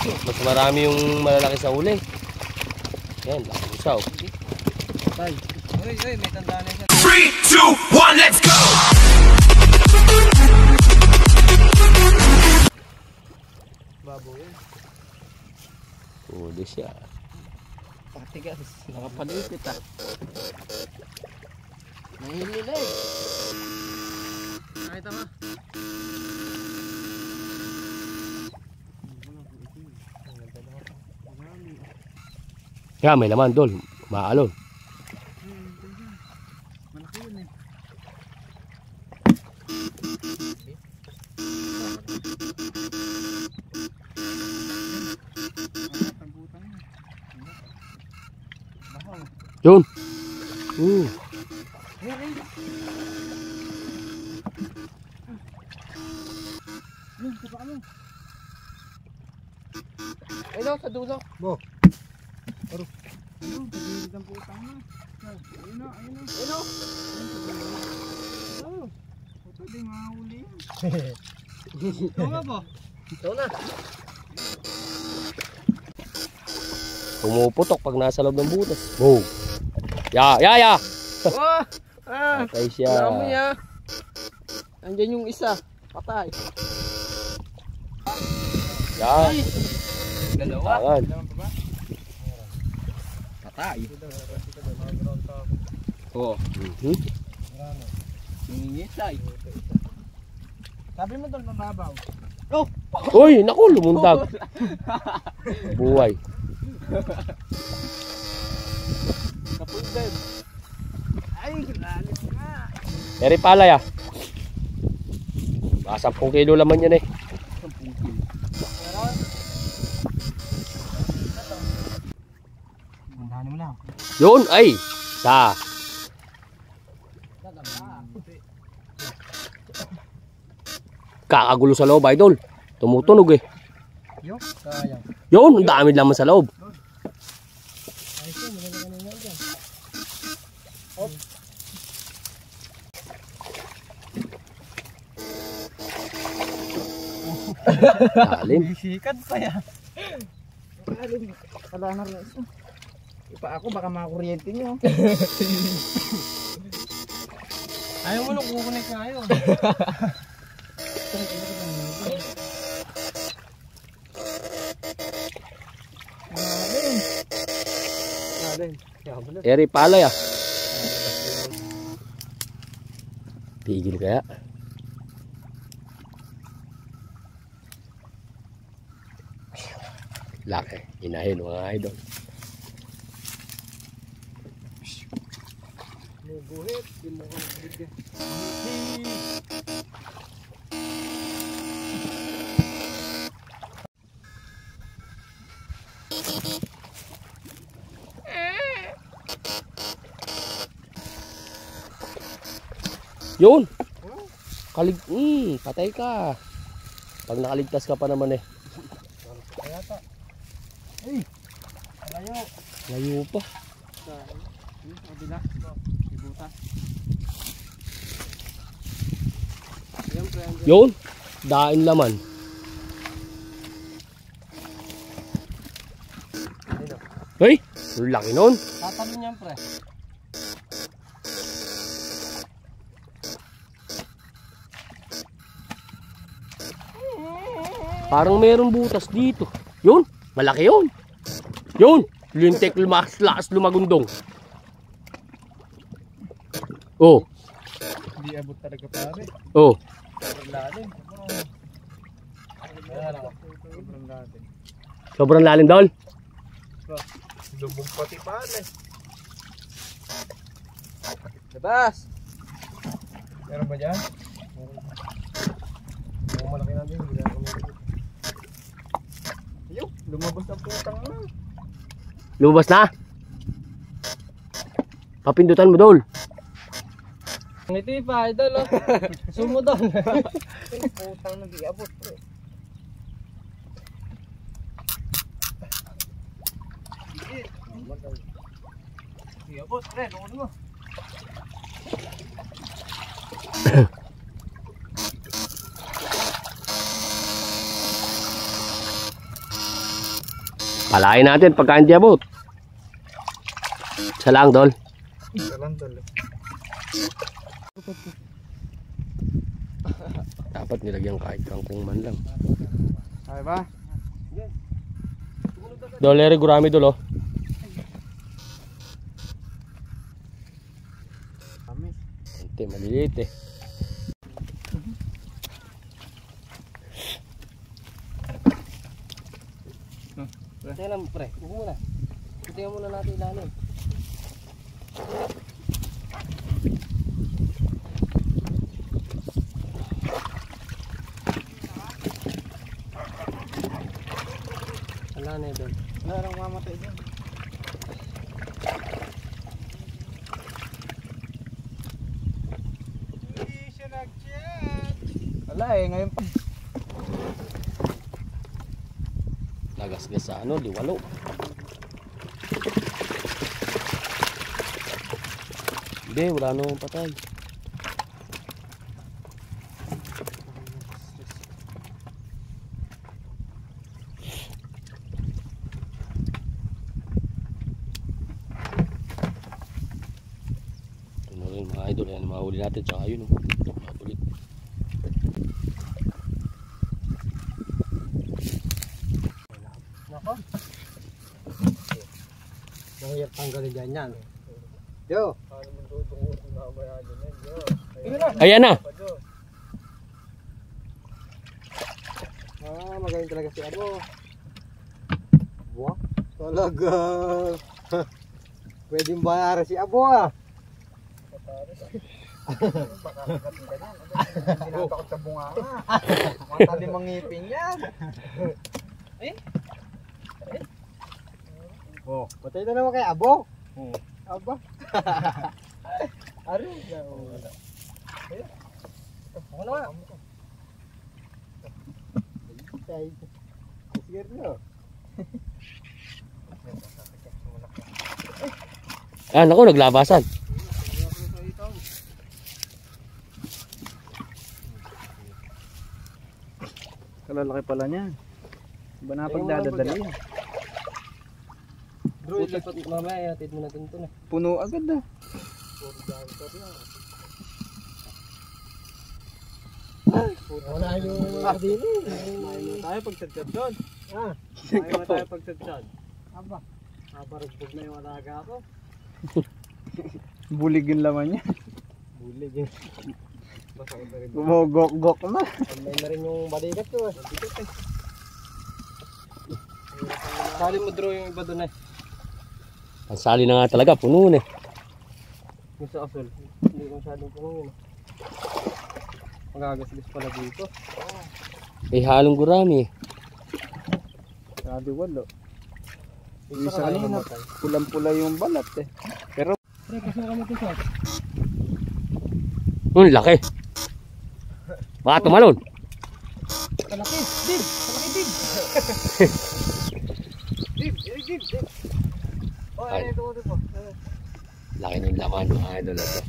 Mas marami yung malalaki sa uli. Yan, laki usaw. Tay. Uy, may tandaan na siya. 3, 2, 1, let's go! Baboy yan. Huli siya. Patigas. Nakapalipit ah. Nahihili eh. Kahit ama. Kaya may laman dol. Maalon. Malaki yun eh. Yun. Ayun sa dulo. Bo. Ayun, pagigit ang putang na. Ayun o. Ayun o. Ito di mahuli yan. Ito nga po. Ito na. Pumuputok pag nasa loob ng butas. Boom. Ya. Wah! Patay siya. Dami ah. Andyan yung isa. Patay. Yan. Dalawa. Yan. Patay. Oo. Nangingisay. Sabi mo doon mababaw. Oh! Uy, naku, lumundag. Buhay. Kapundad. Ay, lalim nga. Eri palay ah. Baka 10 kilo laman yan eh. 10 kilo. Mandahan mo lang. Yun, ay. Sa. Kakagulo sa loob, idol. Tumutunog eh. Yo, sayang. Yun, ang dami naman sa loob. Ayos yun, maganda ka nyo dyan. Hop. Alim. Sikat pa yan. Alim. Wala na rin isa. Ipa ako, baka makakuryente nyo. Ayaw mo nung kukunik na yun. Eri palay ah. Pigil kaya. Laki. Inahin mga idol. Bubuhit, di mo ko nagbigyan. Yun. Patay ka. Pag nakaligtas ka pa naman eh. Kayata. Ay, layo. Layo pa. Sa kabila. Ibutas. Siyempre, Yun. Dain laman. Hey, laki nun. tatalon niyan, pre. Parang mayroong butas dito. Yun, malaki yun. Yun, lintek lakas lumagundong. Oh. Hindi abot talaga, pare. Oh. Sobrang lalim. Sobrang lalim. Sobrang lalim daw. Lubog pati, pare. Labas! Meron ba dyan? Meron. Malaki na din. Ayun, lumabas ang putang na. Lumabas na. Papindutan mo dol. Ngiti pa, idol, oh. Sumo doon. Putang na, di abot, pre. Di abot, pre. Lukon mo. Kalain natin pagka hindi abot. Isa lang, Dol. Dapat nilagyan kahit kangkong man lang. Ay ba? Dol, ere gurami, Dol, oh. Ante, maliliit eh. Teka lang, pre. Huwag muna. Tingnan muna natin ilalim. Wala na yun. Wala nang mamatay dyan. Hindi siya nag-chat. Wala eh, ngayon pa. Nagasgas sa ano, liwalo. Hindi, wala namang patay. Ito na rin mga idol, yan mahuli natin, tsaka yun, mabulit. Nako. Mahirap tanggalin dyan yan. Yo. Ayan na! Ah, magaling talaga si Abo. Buwa? Talaga. Pwedeng bayara si Abo ah. Pinatakot sa bunga nga. Matali mangipin yan. Oh, patay na naman kay Abo. Aba. Ano? Ako na nga. Sige rin. Ah, naku, naglabasan. Kalalaki pala niya. Ba na pagdadadali? Bro, ilipat mamaya, hatid mo natin ito na. Puno agad ah. Wala yung ardini. Mayo tayo pagsadsad doon. Mayo tayo pagsadsad. Aba. Naparugbog na yung alaga ko. Bulig yung laman niya. Bulig yun. Gumugok-gok na. May na rin yung balikat ko. Sali mo, Drew, yung iba doon eh. Ang sali na nga talaga, puno na eh. Yung sa asol. Hindi ko masyadong puno yun. Magagasgas pala dito. Eh, halong gurami eh. Sabi walo. Isa kanina, pulang-pula yung balat eh. Pero pre, kasi kami ito sa. Laki. Baka tumalon. Kalaki, dib! Kalaki, dib! Dib! Oh, ay, ito po. Laki ng laman mga idol ito.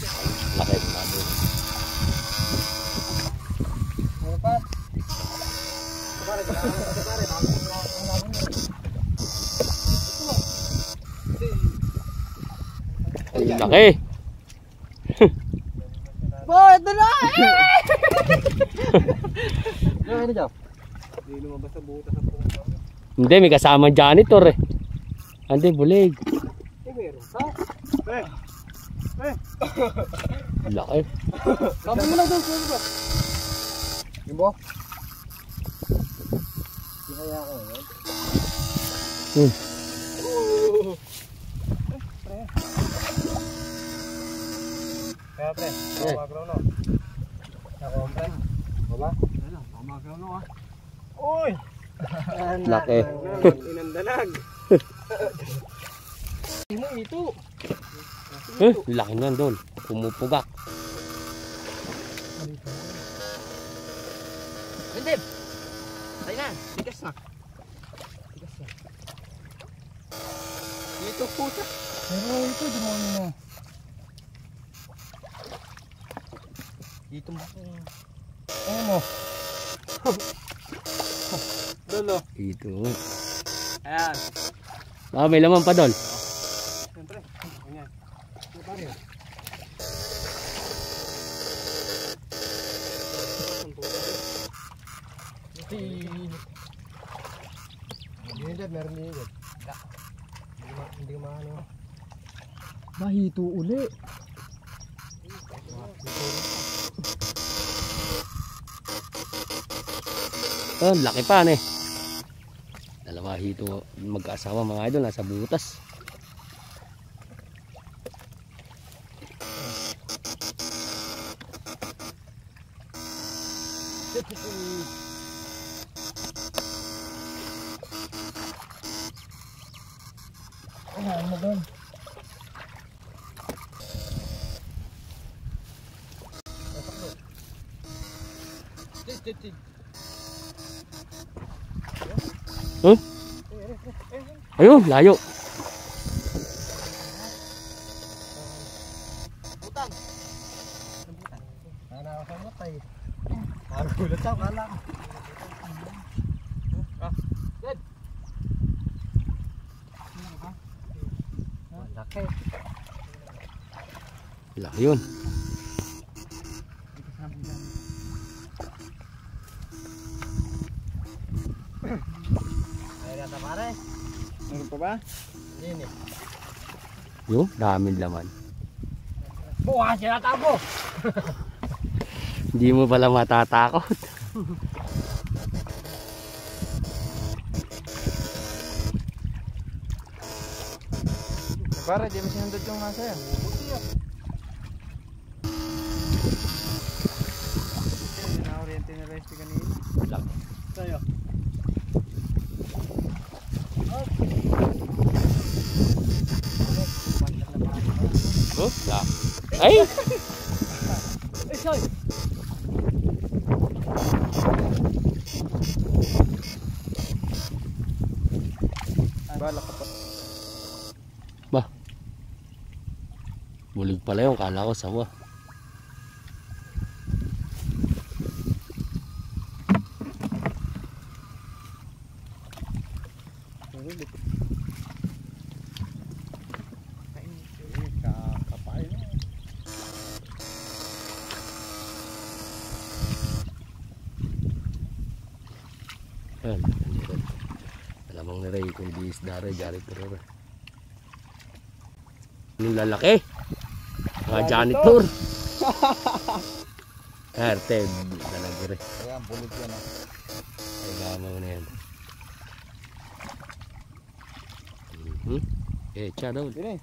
Laki ng laman. Ano pa? Laki. Boy, ito na! Ano dyan? Hindi lumabas sa butas sa puno. Hindi, may kasama janitor eh. Hindi, bulig. Meron pa. Laki. Sabi mo lang doon, sabi ba? Yung bo? Yung kaya ako yun? Kaya pre, pamagraw no? Ako pre? Baba? Ano, pamagraw no ah? Uy! Laki. Inandalag! Hindi mo ito! Laki na doon. Pumupugak. Hindi! Tayo na! Bigas na! Bigas na! Dito puta! Pero ito, dumami na. Dito mo. Ano? Lolo. Ito. Ayan. Baka may laman pa doon. Siyempre. Ganyan. Meron din yun. Hindi maano. Bahito uli. Laki pa eh. Dalawa hito mag-asawa mga idol nasa butas. Ano doon? Huh? Ayun, layo. Butang. Sana ako sa matay. Magulat ako, kala ko. Good. Laki. Laki yun. Ayun na pare. Meron pa ba? Hindi. Yung daming laman. Bukas sila tabo. Hindi mo pala matatakot. Pare, di mo sinundot yung nasa yan. Na-oriente na rest kanina. Sa'yo. Oh, ay! Ay, sorry. Bala ka pa. Bulig pala yung kala ko sawa. Ayan, alamang na rin kung di isda rin, jari pero rin. Yung lalaki. Mga janitor. Herted. Talaga rin. Ayan, bulit yan. Ay, gamaw na yan. Siya daw. Dini.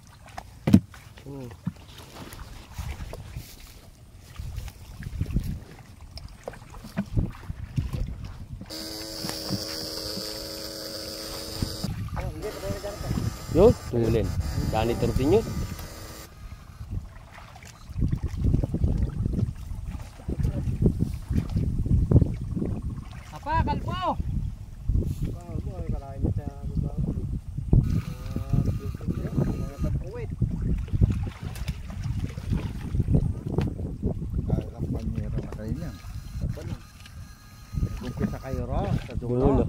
Yun, tulin. Janitor din yun. Kalpo! Kalpo, ay kalahin mo siya. Wait. Kalampanyero na kayo niya. Kumpisa kayo ro sa dulo.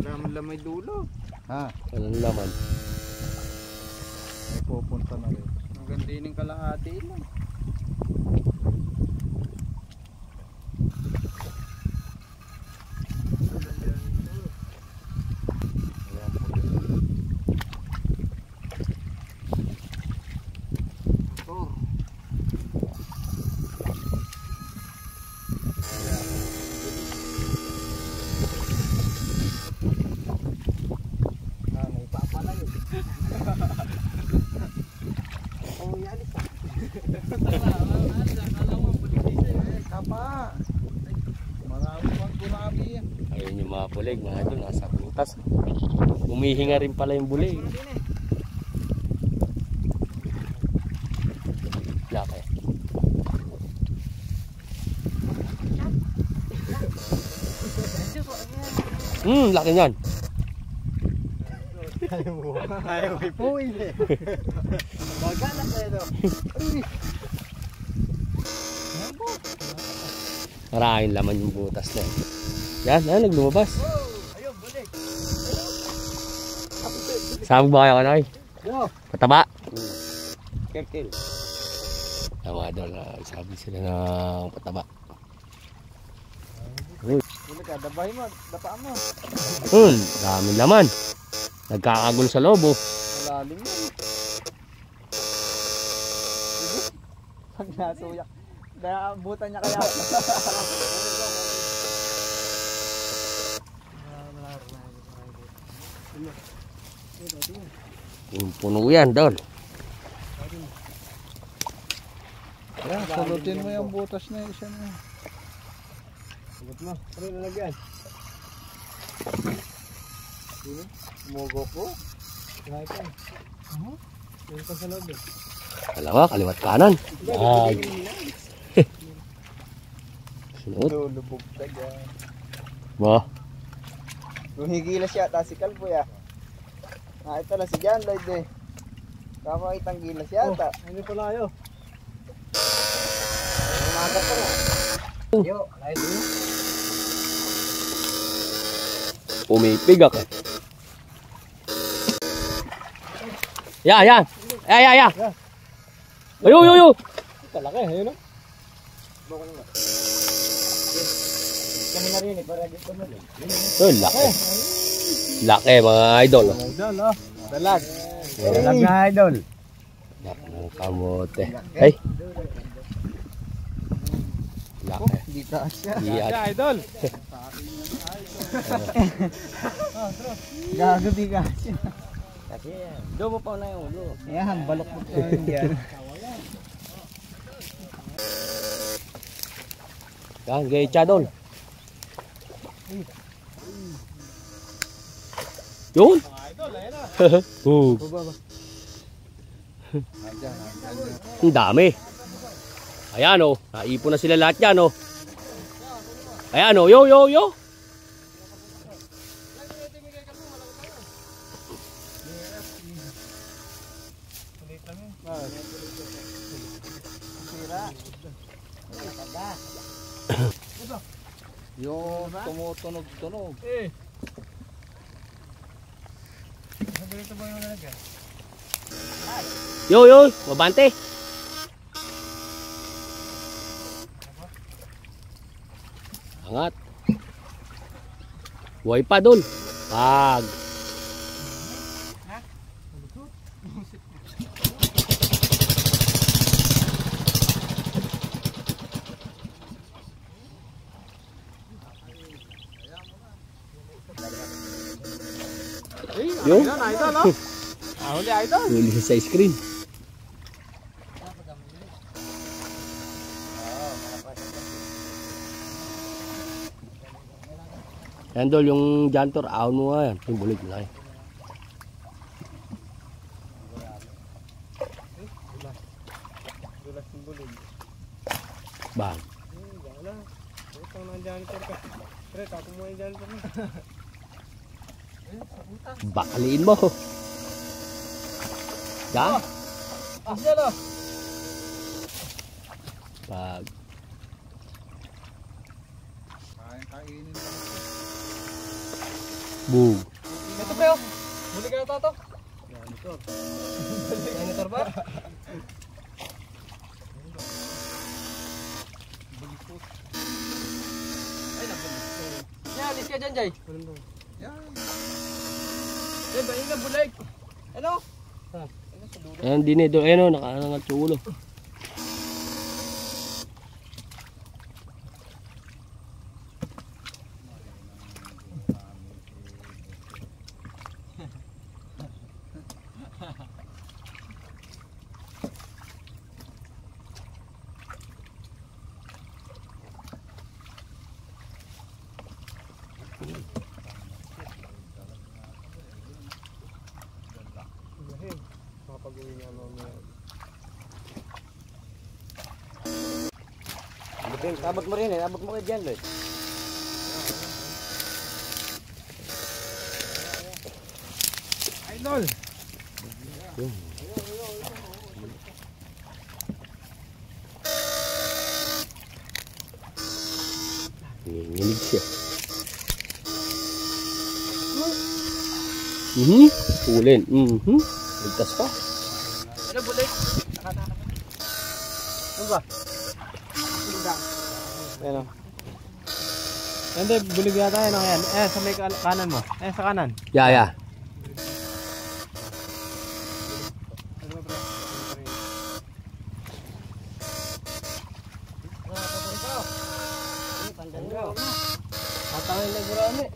Laman lamay dulo. Ha? Walang laman. May pupunta na rin. Ang ganda yung kalahati mo. Ayun yung mga bulig, mga idol, nasa butas. Humihinga rin pala yung bulig. Laki. Laki niyan. Ayaw mo ipuin eh. Maganak na ito. Maraming laman yung butas na. Yan, lumabas. Ayun, balik. Sabog ba kayo kanoy? Pataba. Kertil. Ang mga idol, sabi sila ng pataba. Hindi ka, dabahin mo, dapaan mo. Dami laman. Nagkakagulo sa lobo. Malalim yun. Pag nasuyak, naabutan niya kaya. Puno yan, Dol. Yan, sulutin mo yung butas na isa na. Sagot mo, ano yung nalagyan? Sino? Mogo ko? Kahit yan. Yan pa sa loob eh. Kalawa, kaliwat kanan. Ay. Sunod. Lulubog ka dyan. Ba? Humigilas yata si Kalbo ya. Ito na si John Lloyd eh. Kakakitang gilas yata. Ano pala ayo? Umagat pa na. Yo, alay din. Umipigak eh. Ya. Ayo. Talaki, ayun o. Boko naman. Kami na rin eh, para dito mo rin. Laki. Laki mga idol. Idol oh. Dalag. Dalag na idol. Laki ng kamote. Ay. Laki. Di taas siya. Iya. Idol. Gago di ka siya. Kasi yan. Doon mo pa na yung ulo. Yan, balok mo pa yun yan. Yan, gay chadol. Yun. Ang dami. Ayan o. Naipon na sila lahat yan o. Ayan o. Yo. Yung tumutunog-tunog. Yo. Mabante. Angat. Buhay pa dun. Pag. Yo. Idol oh. Huli idol. Huli sa screen. Yan Dol, yung jantor, ahon mo nga yan. Yung bulig na yan. Dulas ng bulig. Bang. Wala. Utang ng janitor ka. Pre, kako mo yung janitor na. Bakaliin mo. Yan. Asya lo. Pag. Kainin. Boom. Ito pre oh. Muli ka na tato. Janitor. Janitor ba? Ay, nabulis. Yan, alis ka dyan, Jay. Yan. Eh, ba yung bulig? Ano? Ayan din eh. Ayan o, nakaangat yung ulo. Abot mo rin eh, abot mo kayo dyan, Lloyd. Idol! Nginginig siya. Tulin. Ligtas pa. Ano bulik? Ano ba? Ano? Hindi, bulig yata yun. Ayan. Sa may kanan mo. Sa kanan. Ya. Matangin na gurami.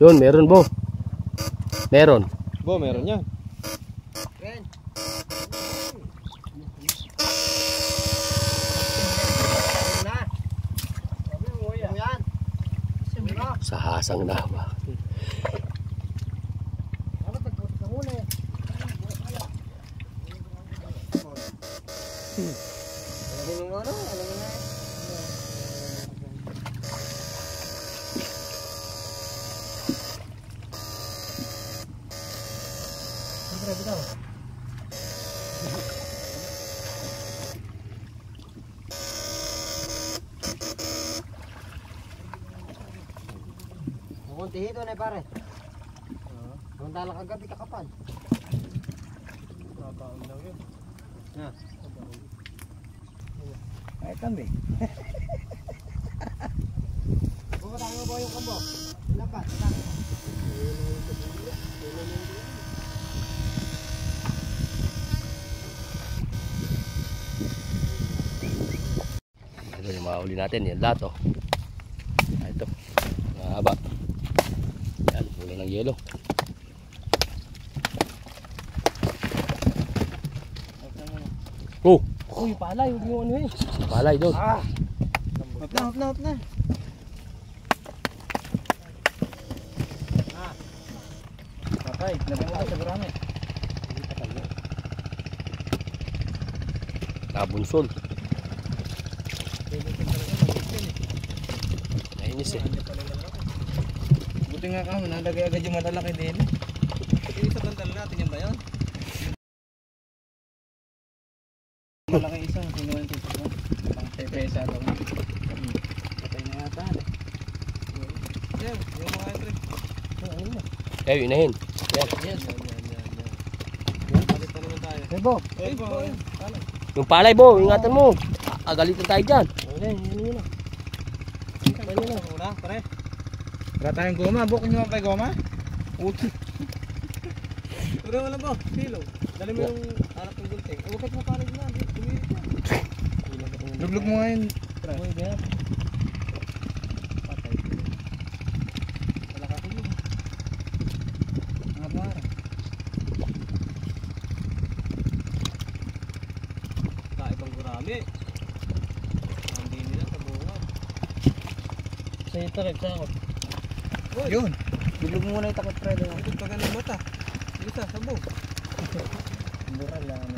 Yun, meron Bo. Meron. Bo, meron yan. Sa hasang na ba? Kuntihito na pare. Kung dalak agad ikakapan. Nabaon lang yun. Ay tambi. Bukan mo ba yung kambo? Lapat. Ito yung mga uli natin. Yan lahat oh. Ito. Mahaba. Yan. Wala ng yelo. Oh! Uy, palay. Huwag mo ano eh. Palay doon. Hop na. Patay. Nabunga sa gurami. Nabunsol. Nainis eh. Buti nga ka, nalagay agad yung malalaki din. Yung isa bantal natin yan ba yan? Malaki isa, sinuwan ko ito. Pang pepesa daw. Patay na yata. Yan, yung mga entry. Kayo, inahin. Yan. Palit na naman tayo.Ebo. Yung palay Bo, ingatan mo. Agalitan tayo dyan. Yan na. Una, pare. Wala tayong goma, buk nyo pa goma? Uti. Wala ba? Pilo. Dali mo yung harap ng gulting. Huwag mo parang na, dumilit na. Luglog mo ngayon. Uy, gaya. Patay. Wala ka tulog. Angat mo harap. Tayo pang gurami. Hindi nila sa bunga. Sa ito rin, sa ako. Yun. Bilog mo muna yung takot pre. Ito pa ganun mata. Isa, sabog. Mura lang.